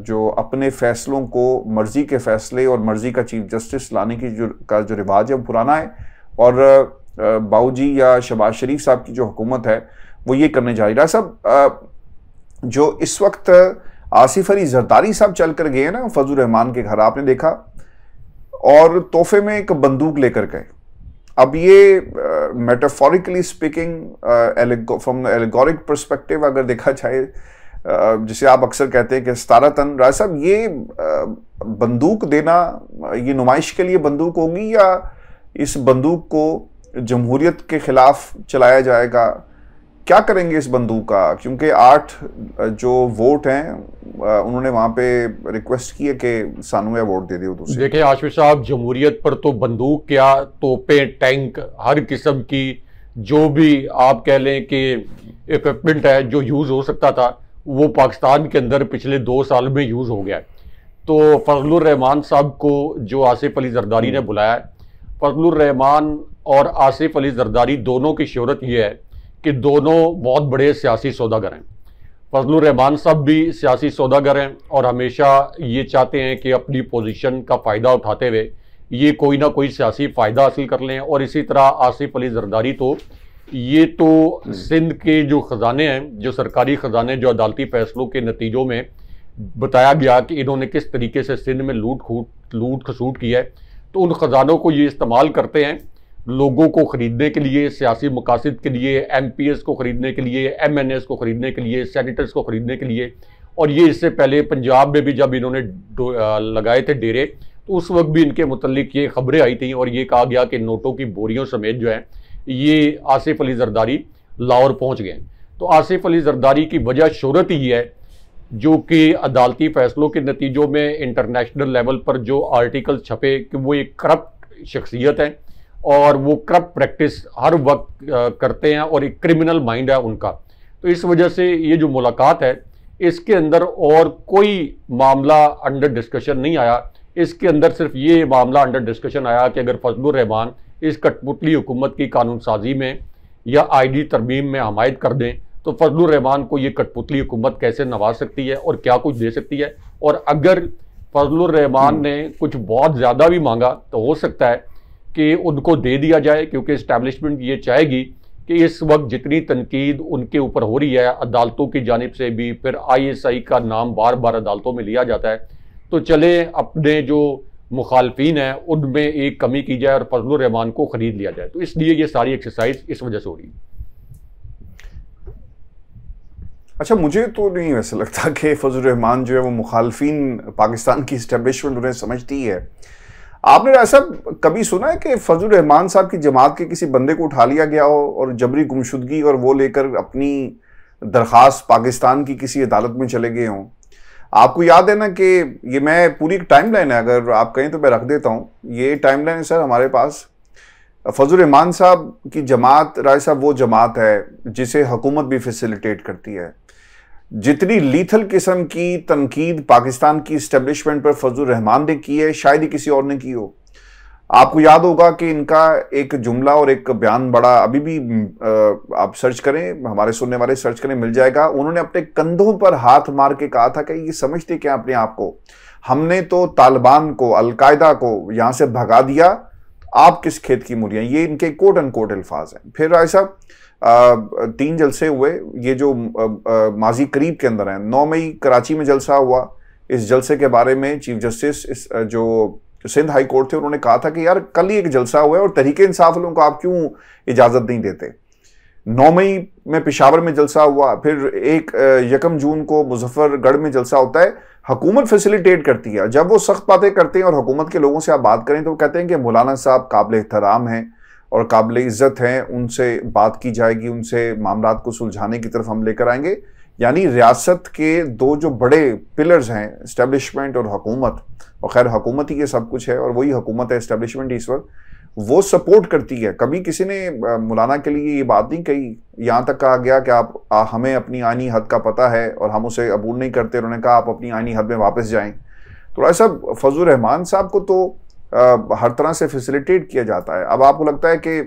B: जो अपने फ़ैसलों को, मर्ज़ी के फ़ैसले और मर्ज़ी का चीफ जस्टिस लाने की जो रिवाज है वो पुराना है, और बाऊजी या शहबाज शरीफ साहब की जो हुकूमत है वो ये करने जा रही है। सब जो इस वक्त आसिफ अली जरदारी साहब चल कर गए ना फजलुर रहमान के घर, आपने देखा, और तोहफे में एक बंदूक लेकर गए। अब ये मेटाफोरिकली स्पीकिंग फ्रॉम एलिगोरिक पर्सपेक्टिव अगर देखा जाए, जिसे आप अक्सर कहते हैं कि सतारतन, राय साहब ये बंदूक देना, ये नुमाइश के लिए बंदूक होगी या इस बंदूक को जमहूरियत के खिलाफ चलाया जाएगा? क्या करेंगे इस बंदूक का? क्योंकि 8 जो वोट हैं उन्होंने वहां पे रिक्वेस्ट की है कि सानू या वोट दे दे।
C: देखिए आशिफ साहब, जमहूरियत पर तो बंदूक क्या, तोपे, टैंक, हर किस्म की जो भी आप कह लें कि इक्विपमेंट है जो यूज हो सकता था वो पाकिस्तान के अंदर पिछले 2 साल में यूज हो गया है। तो फजलुर रहमान साहब को जो आसिफ अली जरदारी ने बुलाया है, फजलुर रहमान और आसिफ अली जरदारी दोनों की शोहरत यह है कि दोनों बहुत बड़े सियासी सौदागर हैं। फजलुर रहमान साहब भी सियासी सौदागर हैं और हमेशा ये चाहते हैं कि अपनी पोजीशन का फ़ायदा उठाते हुए ये कोई ना कोई सियासी फ़ायदा हासिल कर लें। और इसी तरह आसिफ अली जरदारी तो ये तो सिंध के जो ख़जाने हैं, जो सरकारी ख़जाने, जो अदालती फैसलों के नतीजों में बताया गया कि इन्होंने किस तरीके से सिंध में लूट खसूट किया है, तो उन ख़जानों को ये इस्तेमाल करते हैं लोगों को ख़रीदने के लिए, सियासी मकासद के लिए, MPs को ख़रीदने के लिए, MNAs को ख़रीदने के लिए, सेनेटर्स को ख़रीदने के लिए। और ये इससे पहले पंजाब में भी जब इन्होंने लगाए थे डेरे, तो उस वक्त भी इनके मुतल्लिक ये खबरें आई थी और ये कहा गया कि नोटों की बोरियों समेत जो है ये आसिफ अली जरदारी लाहौर पहुँच गए। तो आसिफ अली जरदारी की वजह शोहरत ही है जो कि अदालती फैसलों के नतीजों में इंटरनेशनल लेवल पर जो आर्टिकल छपे कि वो एक करप्ट शख्सियत है और वो करप्ट प्रैक्टिस हर वक्त करते हैं और एक क्रिमिनल माइंड है उनका। तो इस वजह से ये जो मुलाकात है इसके अंदर और कोई मामला अंडर डिस्कशन नहीं आया। इसके अंदर सिर्फ ये मामला अंडर डिस्कशन आया कि अगर फजलुर रहमान इस कठपुतली हुकूमत की कानून साजी में या ID तरमीम में हमायत कर दें तो फजलुर रहमान को ये कठपुतली हुकूमत कैसे नवाज सकती है और क्या कुछ दे सकती है। और अगर फजलुर रहमान ने कुछ बहुत ज़्यादा भी मांगा तो हो सकता है कि उनको दे दिया जाए, क्योंकि इस्टेब्लिशमेंट ये चाहेगी कि इस वक्त जितनी तनकीद उनके ऊपर हो रही है अदालतों की जानिब से भी, फिर ISI का नाम बार बार अदालतों में लिया जाता है, तो चले अपने जो मुखालफीन हैं उनमें एक कमी की जाए और फजलुर रहमान को खरीद लिया जाए। तो इसलिए ये सारी एक्सरसाइज इस वजह से हो रही है।
B: अच्छा, मुझे तो नहीं वैसे लगता कि फजलुर रहमान जो है वो मुखालफीन पाकिस्तान की इस्टेब्लिशमेंट उन्हें समझती है। आपने ऐसा कभी सुना है कि फजलुर रहमान साहब की जमात के किसी बंदे को उठा लिया गया हो और जबरी गुमशुदगी और वो लेकर अपनी दरख्वास्त पाकिस्तान की किसी अदालत में चले गए हों? आपको याद है ना कि ये मैं पूरी टाइमलाइन है, अगर आप कहें तो मैं रख देता हूँ, ये टाइमलाइन है सर हमारे पास। फजलुर रहमान साहब की जमात, राय साहब, वो जमात है जिसे हुकूमत भी फैसिलिटेट करती है। जितनी लीथल किस्म की तनकीद पाकिस्तान की इस्टेब्लिशमेंट पर फजलुर रहमान ने की है शायद ही किसी और ने की हो। आपको याद होगा कि इनका एक जुमला और एक बयान बड़ा, अभी भी आप सर्च करें, हमारे सुनने वाले सर्च करें, मिल जाएगा। उन्होंने अपने कंधों पर हाथ मार के कहा था कि ये समझते क्या अपने आप को, हमने तो तालिबान को, अलकायदा को यहां से भगा दिया, आप किस खेत की मूलियां। ये इनके कोट एंड कोट अल्फाज हैं। फिर ऐसा 3 जलसे हुए, ये जो माजी करीब के अंदर हैं। 9 मई कराची में जलसा हुआ। इस जलसे के बारे में चीफ जस्टिस जो सिंध हाई कोर्ट थे उन्होंने कहा था कि यार कल ही एक जलसा हुआ है और तहरीक इंसाफ वालों को आप क्यों इजाजत नहीं देते। 9 मई में पेशावर में जलसा हुआ, फिर 1 जून को मुजफ्फरगढ़ में जलसा होता है। हुकूमत फैसिलिटेट करती है। जब वो सख्त बातें करते हैं और हुकूमत के लोगों से आप बात करें तो वो कहते हैं कि मौलाना साहब काबिल एहतराम हैं और काबिल इज्जत हैं, उनसे बात की जाएगी, उनसे मामलात को सुलझाने की तरफ हम लेकर आएंगे। यानी रियासत के 2 जो बड़े पिलर्स हैं, इस्टेब्लिशमेंट और हुकूमत, और खैर हुकूमत ही ये सब कुछ है और वही हुकूमत है, इस्टेब्लिशमेंट इस वक्त वो सपोर्ट करती है। कभी किसी ने मौलाना के लिए ये बात नहीं कही, यहाँ तक कहा गया कि आप हमें अपनी आईनी हद का पता है और हम उसे अबूल नहीं करते। उन्होंने कहा आप अपनी आईनी हद में वापस जाएं। थोड़ा सा फजलुर रहमान साहब को तो हर तरह से फैसिलिटेट किया जाता है। अब आपको लगता है कि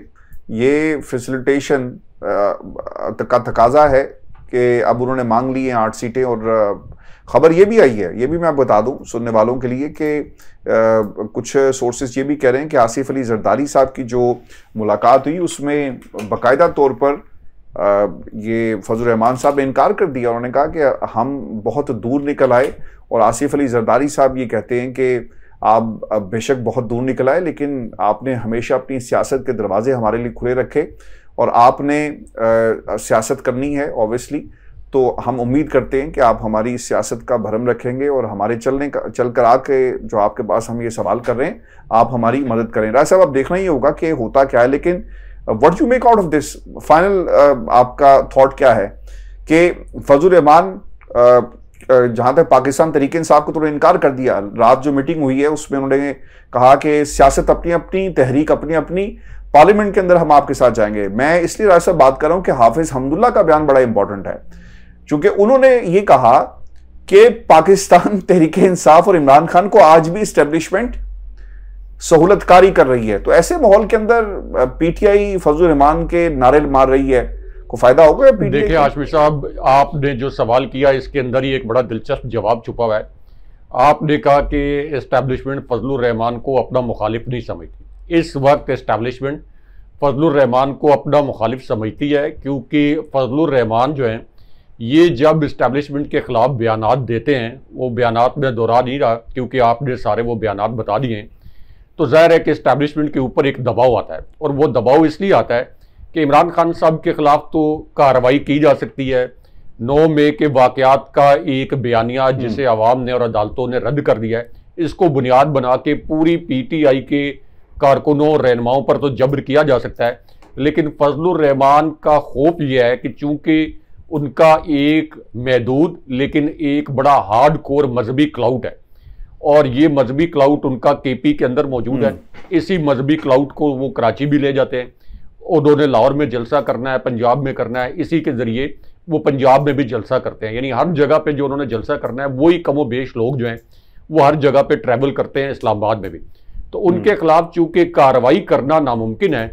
B: ये फैसिलिटेशन का तकाजा है कि अब उन्होंने मांग ली हैं 8 सीटें। और खबर ये भी आई है, ये भी मैं बता दूं सुनने वालों के लिए कि कुछ सोर्सेज ये भी कह रहे हैं कि आसिफ अली जरदारी साहब की जो मुलाकात हुई उसमें बाकायदा तौर पर ये फजल रहमान साहब ने इनकार कर दिया। उन्होंने कहा कि हम बहुत दूर निकल आए, और आसिफ अली जरदारी साहब ये कहते हैं कि आप बेशक बहुत दूर निकल आए, लेकिन आपने हमेशा अपनी सियासत के दरवाजे हमारे लिए खुले रखे, और आपने सियासत करनी है ऑब्वियसली, तो हम उम्मीद करते हैं कि आप हमारी सियासत का भरम रखेंगे और हमारे चल कर आके जो आपके पास हम ये सवाल कर रहे हैं आप हमारी मदद करें। राय साहब, अब देखना ही होगा कि होता क्या है, लेकिन what you make out of this, final आपका थॉट क्या है कि फजल रहमान जहां तक पाकिस्तान तहरीक इंसाफ को तो इनकार कर दिया, रात जो मीटिंग हुई है उसमें उन्होंने कहा कि सियासत अपनी अपनी, तहरीक अपनी अपनी, पार्लियामेंट के अंदर हम आपके साथ जाएंगे। मैं इसलिए राय साहब बात कर रहा हूं कि हाफिज हमदुल्ला का बयान बड़ा इंपॉर्टेंट है, क्योंकि उन्होंने ये कहा कि पाकिस्तान तहरीक इंसाफ और इमरान खान को आज भी इस्टेब्लिशमेंट सहूलतकारी कर रही है। तो ऐसे माहौल के अंदर पीटीआई फजल रहमान के नारे मार रही है, को फायदा होगा?
C: देखिए हाशमी साहब, आपने जो सवाल किया इसके अंदर ही एक बड़ा दिलचस्प जवाब छुपा हुआ है। आपने कहा कि एस्टैब्लिशमेंट फजल रहमान को अपना मुखालिफ नहीं समझती। इस वक्त एस्टैब्लिशमेंट फजल रहमान को अपना मुखालिफ समझती है, क्योंकि फजल रहमान जो हैं ये जब इस्टेब्लिशमेंट के खिलाफ बयानात देते हैं, वो बयानात में दोहरा नहीं रहा क्योंकि आपने सारे वो बयानात बता दिए हैं, तो जाहिर है कि इस्टेब्लिशमेंट के ऊपर एक दबाव आता है, और वो दबाव इसलिए आता है कि इमरान खान साहब के खिलाफ तो कार्रवाई की जा सकती है। 9 मई के वाकयात का एक बयानिया जिसे अवाम ने और अदालतों ने रद्द कर दिया है, इसको बुनियाद बना के पूरी पीटीआई के कारकुनों और रहनुमाओं पर तो जबर किया जा सकता है। लेकिन फजल रहमान का खौफ यह है कि चूंकि उनका एक महदूद लेकिन एक बड़ा हार्ड कोर मजहबी क्लाउड है, और ये मजहबी क्लाउड उनका केपी के अंदर मौजूद है। इसी मजहबी क्लाउड को वो कराची भी ले जाते हैं, उन्होंने लाहौर में जलसा करना है, पंजाब में करना है, इसी के जरिए वो पंजाब में भी जलसा करते हैं। यानी हर जगह पे जो उन्होंने जलसा करना है वही कमो बेश लोग जो हैं वो हर जगह पे ट्रैवल करते हैं, इस्लामाबाद में भी। तो उनके खिलाफ चूंकि कार्रवाई करना नामुमकिन है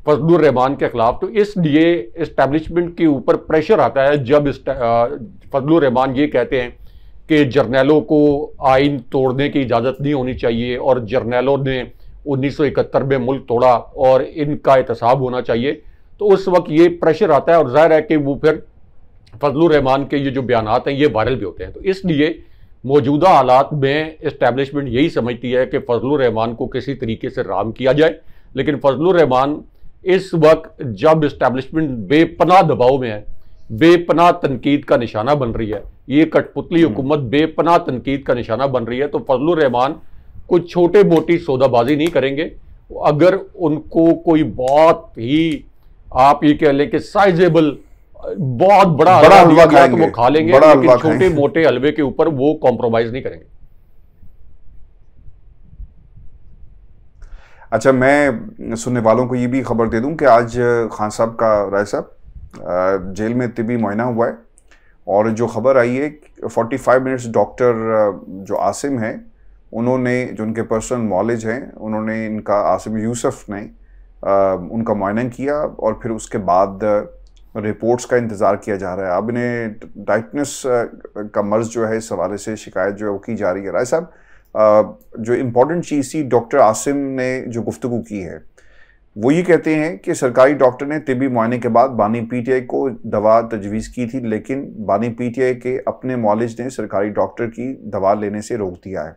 C: फजल रहमान के खिलाफ, तो इसलिए इस्टेब्लिशमेंट के ऊपर प्रेशर आता है जब फजल रहमान ये कहते हैं कि जर्नैलों को आइन तोड़ने की इजाज़त नहीं होनी चाहिए, और जर्नैलों ने 1971 में मुल्क तोड़ा और इनका एहतसाब होना चाहिए। तो उस वक्त ये प्रेशर आता है, और जाहिर है कि वो फिर फजल रहमान के ये जो बयानात हैं ये वायरल भी होते हैं। तो इसलिए मौजूदा हालात में इस्टेब्लिशमेंट यही समझती है कि फजल रहमान को किसी तरीके से राम किया जाए, लेकिन फजल रहमान इस वक्त जब इस्टेब्लिशमेंट बेपनाह दबाव में है, बेपनाह तनकीद का निशाना बन रही है, ये कठपुतली हुकूमत बेपनाह तनकीद का निशाना बन रही है, तो फजल रहमान कुछ छोटे मोटी सौदाबाजी नहीं करेंगे। अगर उनको कोई बहुत ही आप ये कह लें कि साइजेबल बहुत बड़ा हलवा दिया तो वो खा लेंगे, लेकिन छोटे मोटे हलवे के ऊपर वो कॉम्प्रोमाइज नहीं करेंगे।
B: अच्छा, मैं सुनने वालों को ये भी खबर दे दूं कि आज खान साहब का, राय साहब, जेल में तिबी मुआयना हुआ है, और जो खबर आई है 45 मिनट्स डॉक्टर जो आसिम हैं उन्होंने, जो उनके पर्सनल नॉलेज हैं, उन्होंने इनका, आसिम यूसुफ ने उनका मुआयना किया, और फिर उसके बाद रिपोर्ट्स का इंतज़ार किया जा रहा है। अब इन्हें डाइटनेस का मर्ज जो है इस हवाले से शिकायत जो है वो की जा रही है। राय साहब, जो इम्पोर्टेंट चीज़ थी डॉक्टर आसिम ने जो गुफ्तगू की है वो ये कहते हैं कि सरकारी डॉक्टर ने तिबी मुआयने के बाद बानी पीटीआई को दवा तजवीज़ की थी, लेकिन बानी पीटीआई के अपने मॉलिज ने सरकारी डॉक्टर की दवा लेने से रोक दिया है।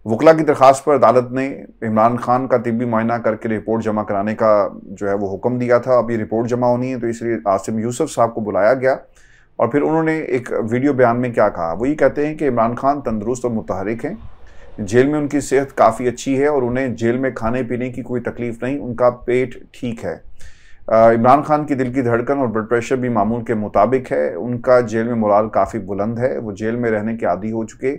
B: वकला की दरख्वास्त पर अदालत ने इमरान खान का तिबी मुआयना करके रिपोर्ट जमा कराने का जो है वो हुक्म दिया था। अब ये रिपोर्ट जमा होनी है, तो इसलिए आसिम यूसुफ साहब को बुलाया गया, और फिर उन्होंने एक वीडियो बयान में क्या कहा, वो ये कहते हैं कि इमरान खान तंदुरुस्त और मुतहरिक हैं, जेल में उनकी सेहत काफ़ी अच्छी है और उन्हें जेल में खाने पीने की कोई तकलीफ नहीं, उनका पेट ठीक है। इमरान खान की दिल की धड़कन और ब्लड प्रेशर भी मामूल के मुताबिक है, उनका जेल में मोराल काफ़ी बुलंद है, वो जेल में रहने के आदी हो चुके,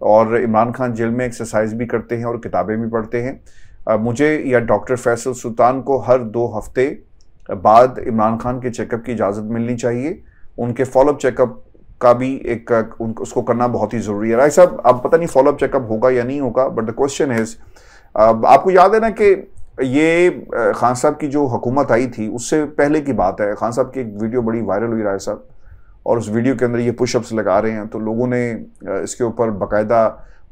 B: और इमरान खान जेल में एक्सरसाइज भी करते हैं और किताबें भी पढ़ते हैं। मुझे या डॉक्टर फैसल सुल्तान को हर 2 हफ्ते बाद इमरान खान के चेकअप की इजाज़त मिलनी चाहिए, उनके फॉलोअप चेकअप का भी उसको करना बहुत ही ज़रूरी है। राय साहब, अब पता नहीं फॉलोअप चेकअप होगा या नहीं होगा, बट द क्वेश्चन इज़, आपको याद है ना कि ये खान साहब की जो हुकूमत आई थी उससे पहले की बात है, खान साहब की एक वीडियो बड़ी वायरल हुई राय साहब, और उस वीडियो के अंदर ये पुशअप्स लगा रहे हैं, तो लोगों ने इसके ऊपर बाकायदा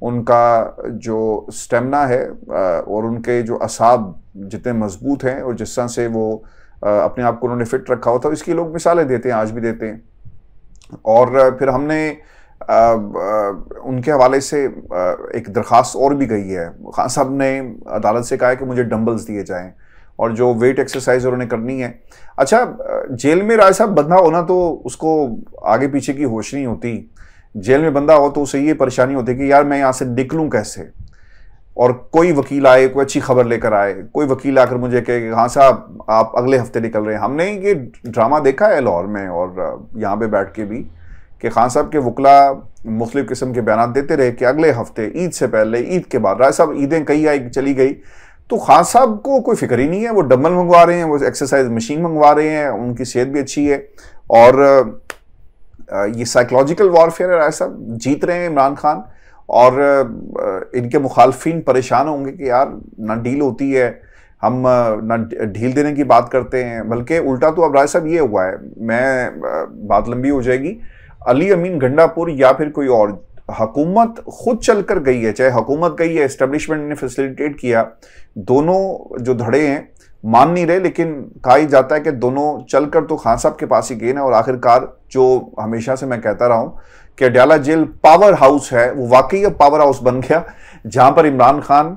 B: उनका जो स्टेमिना है और उनके जो असाब जितने मजबूत हैं और जिस तरह से वो अपने आप को उन्होंने फिट रखा होता, इसकी लोग मिसालें देते हैं, आज भी देते हैं। और फिर हमने उनके हवाले से एक दरख्वास्त और भी गई है। खान साहब ने अदालत से कहा है कि मुझे डंबल्स दिए जाएं और जो वेट एक्सरसाइज उन्होंने करनी है। अच्छा, जेल में राय साहब बंदा होना तो उसको आगे पीछे की होश नहीं होती। जेल में बंदा हो तो उसे ये परेशानी होती है कि यार मैं यहाँ से निकलूँ कैसे, और कोई वकील आए, कोई अच्छी खबर लेकर आए, कोई वकील आकर मुझे कहे कि हाँ साहब आप अगले हफ्ते निकल रहे हैं। हमने ये ड्रामा देखा है लाहौर में और यहाँ पे बैठ के भी कि खान साहब के वकला मुख्तलिफ किस्म के बयान देते रहे कि अगले हफ्ते, ईद से पहले, ईद के बाद। राय साहब ईदें कई आई चली गई, तो खान साहब को कोई फिक्र ही नहीं है। वो डंबल मंगवा रहे हैं, वो एक्सरसाइज मशीन मंगवा रहे हैं, उनकी सेहत भी अच्छी है। और ये साइकोलॉजिकल वॉरफेयर है। राय साहब जीत रहे हैं इमरान खान, और इनके मुखालफिन परेशान होंगे कि यार ना डील होती है, हम ना ढील देने की बात करते हैं, बल्कि उल्टा तो अब राय साहब ये हुआ है, मैं बात लंबी हो जाएगी, अली अमीन गंडापुर या फिर कोई और, हुकूमत खुद चलकर गई है, चाहे हुकूमत गई है, एस्टेब्लिशमेंट ने फैसिलिटेट किया, दोनों जो धड़े हैं मान नहीं रहे, लेकिन कहा ही जाता है कि दोनों चलकर तो खान साहब के पास ही गए ना। और आखिरकार जो हमेशा से मैं कहता रहा हूं कि अडयाला जेल पावर हाउस है, वो वाकई अब पावर हाउस बन गया, जहां पर इमरान खान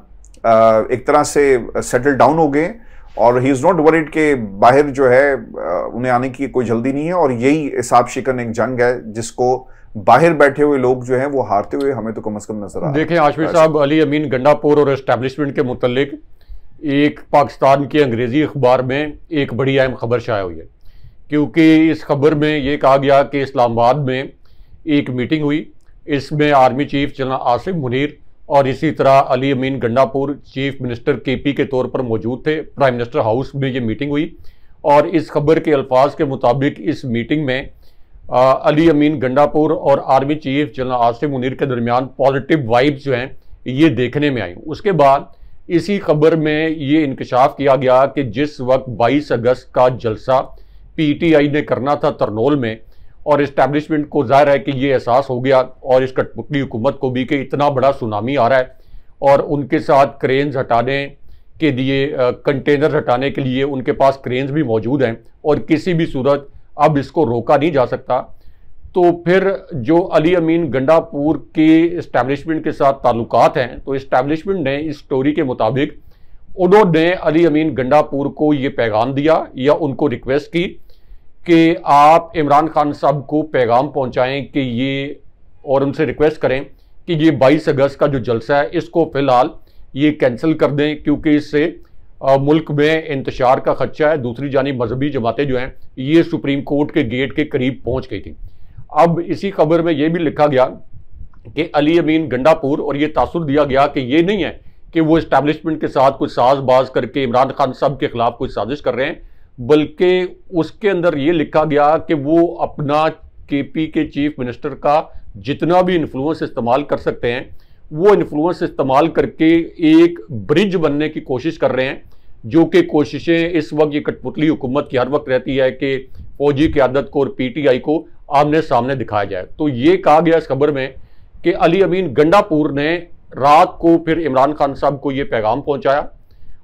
B: एक तरह से सेटल डाउन हो गए और ही इज नॉट वरीड के बाहर जो है उन्हें आने की कोई जल्दी नहीं है। और यही हिसाब शिकन एक जंग है जिसको बाहर बैठे हुए लोग जो हैं वो हारते हुए हमें तो कम से कम नजर आ रहा है।
C: देखें आशमी साहब, अली अमीन गंडापुर और एस्टेब्लिशमेंट के मुतल्लिक एक पाकिस्तान के अंग्रेजी अखबार में एक बड़ी अहम खबर शाया हुई है, क्योंकि इस खबर में ये कहा गया कि इस्लामाबाद में एक मीटिंग हुई, इसमें army chief general Asif Munir और इसी तरह अली अमीन गंडापुर चीफ मिनिस्टर केपी के तौर पर मौजूद थे। प्राइम मिनिस्टर हाउस में ये मीटिंग हुई और इस खबर के अल्फाज के मुताबिक इस मीटिंग में अली अमीन गंडापुर और army chief general Asif Munir के दरमियान पॉजिटिव वाइब्स जो हैं ये देखने में आई। उसके बाद इसी खबर में ये इंकशाफ किया गया कि जिस वक्त 22 अगस्त का जलसा पीटीआई ने करना था तरनोल में, और इस्टेब्लिशमेंट को जाहिर है कि ये एहसास हो गया और इस कठपुतली हुकूमत को भी कि इतना बड़ा सुनामी आ रहा है और उनके साथ क्रेन्स हटाने के लिए, कंटेनर हटाने के लिए उनके पास क्रेन्स भी मौजूद हैं और किसी भी सूरत अब इसको रोका नहीं जा सकता। तो फिर जो अली अमीन गंडापुर के इस्टेब्लिशमेंट के साथ ताल्लुकात हैं, तो इस्टेब्लिशमेंट ने इस स्टोरी के मुताबिक उन्होंने अली अमीन गंडापुर को ये पैगाम दिया या उनको रिक्वेस्ट की कि आप इमरान खान साहब को पैगाम पहुंचाएं कि ये, और उनसे रिक्वेस्ट करें कि ये 22 अगस्त का जो जलसा है इसको फिलहाल ये कैंसिल कर दें, क्योंकि इससे मुल्क में इंतशार का खदशा है। दूसरी जानिब मजहबी जमातें जो हैं ये सुप्रीम कोर्ट के गेट के करीब पहुंच गई थी। अब इसी खबर में ये भी लिखा गया कि अली अमीन गंडापुर, और ये तासुर दिया गया कि ये नहीं है कि वो इस्टेब्लिशमेंट के साथ कुछ साजबाज करके इमरान खान साहब के खिलाफ कुछ साजिश कर रहे हैं, बल्कि उसके अंदर ये लिखा गया कि वो अपना केपी के चीफ मिनिस्टर का जितना भी इन्फ्लुएंस इस्तेमाल कर सकते हैं वो इन्फ्लुएंस इस्तेमाल करके एक ब्रिज बनने की कोशिश कर रहे हैं, जो कि कोशिशें इस वक्त ये कठपुतली हुकूमत की हर वक्त रहती है कि फौजी क़यादत को और पीटीआई को आमने सामने दिखाया जाए। तो ये कहा गया इस खबर में कि अली अमीन गंडापुर ने रात को फिर इमरान खान साहब को ये पैगाम पहुंचाया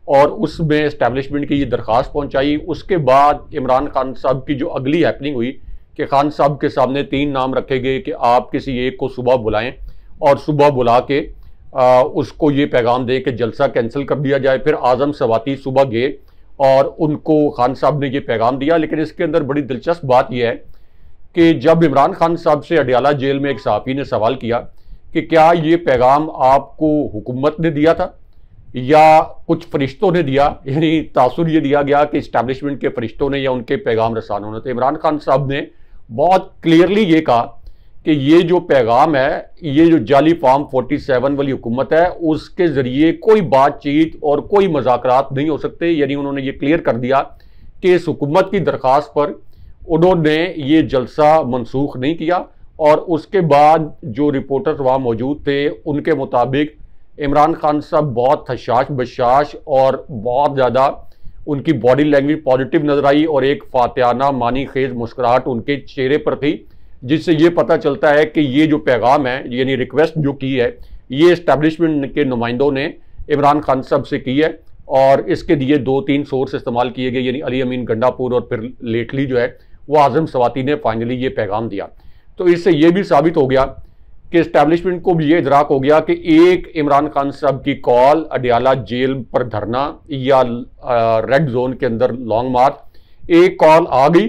C: और उसमें इस्टेब्लिशमेंट की ये दरख्वास्त पहुंचाई। उसके बाद इमरान खान साहब की जो अगली हैपनिंग हुई कि खान साहब के सामने 3 नाम रखे गए कि आप किसी एक को सुबह बुलाएं और सुबह बुला के उसको ये पैगाम दें कि जलसा कैंसिल कर दिया जाए। फिर आजम सवाती सुबह गए और उनको खान साहब ने ये पैगाम दिया। लेकिन इसके अंदर बड़ी दिलचस्प बात यह है कि जब इमरान खान साहब से अडयाला जेल में एक सहाफ़ी ने सवाल किया कि क्या ये पैगाम आपको हुकूमत ने दिया था या कुछ फरिश्तों ने दिया, यानी तासुर ये दिया गया कि इस्टेब्लिशमेंट के फरिश्तों ने या उनके पैगाम रसानों ने, तो इमरान खान साहब ने बहुत क्लियरली ये कहा कि ये जो पैगाम है, ये जो जाली फार्म 47 वाली हुकूमत है, उसके ज़रिए कोई बातचीत और कोई मज़ाकरात नहीं हो सकते। यानी उन्होंने ये क्लियर कर दिया कि इस हुकूमत की दरख्वास्त पर उन्होंने ये जलसा मनसूख नहीं किया। और उसके बाद जो रिपोर्टर्स वहाँ मौजूद थे उनके मुताबिक इमरान खान साहब बहुत हशाश बशाश और बहुत ज़्यादा उनकी बॉडी लैंग्वेज पॉजिटिव नजर आई और एक फातियाना मानी खेज मुस्कुराहट उनके चेहरे पर थी, जिससे ये पता चलता है कि ये जो पैगाम है, यानी रिक्वेस्ट जो की है, ये इस्टेब्लिशमेंट के नुमाइंदों ने इमरान खान साहब से की है और इसके लिए 2-3 सोर्स इस्तेमाल किए गए, यानी अली अमीन गंडापुर और फिर लेटली जो है वो आजम सवाती ने फाइनली ये पैगाम दिया। तो इससे ये भी साबित हो गया कि इस्टेब्लिशमेंट को भी ये इदराक हो गया कि एक इमरान खान साहब की कॉल, अडियाला जेल पर धरना या रेड जोन के अंदर लॉन्ग मार्च, एक कॉल आ गई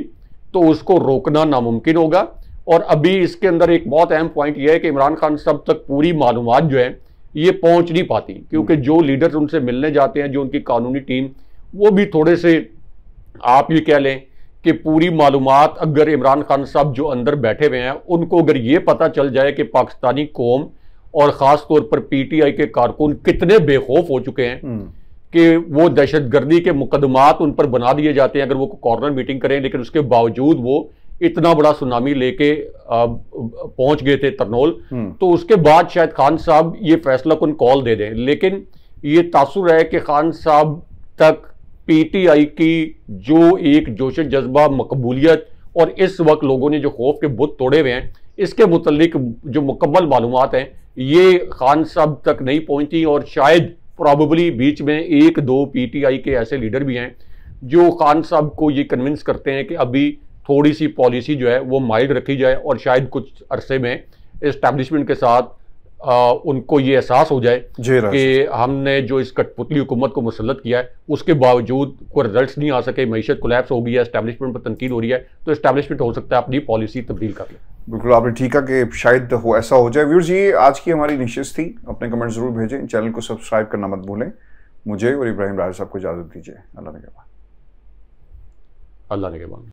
C: तो उसको रोकना नामुमकिन होगा। और अभी इसके अंदर एक बहुत अहम पॉइंट यह है कि इमरान खान साहब तक पूरी मालूमात जो है ये पहुंच नहीं पाती, क्योंकि जो लीडर्स उनसे मिलने जाते हैं, जो उनकी कानूनी टीम, वो भी थोड़े से आप ये कह लें कि पूरी मालूमात अगर इमरान खान साहब जो अंदर बैठे हुए हैं उनको अगर ये पता चल जाए कि पाकिस्तानी कौम और ख़ास तौर पर पीटीआई के कारकुन कितने बेखौफ हो चुके हैं कि वो दहशतगर्दी के मुकदमात उन पर बना दिए जाते हैं अगर वो कॉर्नर मीटिंग करें, लेकिन उसके बावजूद वो इतना बड़ा सुनामी लेके पहुंच गए थे तरनोल, तो उसके बाद शायद खान साहब ये फैसला कौन कॉल दे दें। लेकिन ये तासुर है कि खान साहब तक पीटीआई की जो एक जोश जज्बा, मकबूलियत और इस वक्त लोगों ने जो खौफ के बुत तोड़े हुए हैं, इसके मुतल्लिक जो मुकम्मल मालूमात हैं ये खान साहब तक नहीं पहुंची। और शायद प्रॉबेबली बीच में 1-2 पीटीआई के ऐसे लीडर भी हैं जो खान साहब को ये कन्विंस करते हैं कि अभी थोड़ी सी पॉलिसी जो है वो माइल्ड रखी जाए और शायद कुछ अरसे में एस्टैब्लिशमेंट के साथ उनको ये एहसास हो जाए कि हमने जो इस कठपुतली हुकूमत को मुसल्लत किया है उसके बावजूद कोई रिजल्ट्स नहीं आ सके, मईशत कोलैप्स हो गई है, एस्टैब्लिशमेंट पर तनकीद हो रही है, तो एस्टैब्लिशमेंट हो सकता है अपनी पॉलिसी तब्दील कर ले।
B: बिल्कुल आपने ठीक है कि शायद हो ऐसा हो जाए। व्यूअर्स, ये आज की हमारी निशिस्त थी। अपने कमेंट जरूर भेजें, चैनल को सब्सक्राइब करना मत भूलें। मुझे और इब्राहिम राजा साहब को इजाजत दीजिए। अल्लाह ने के बाद।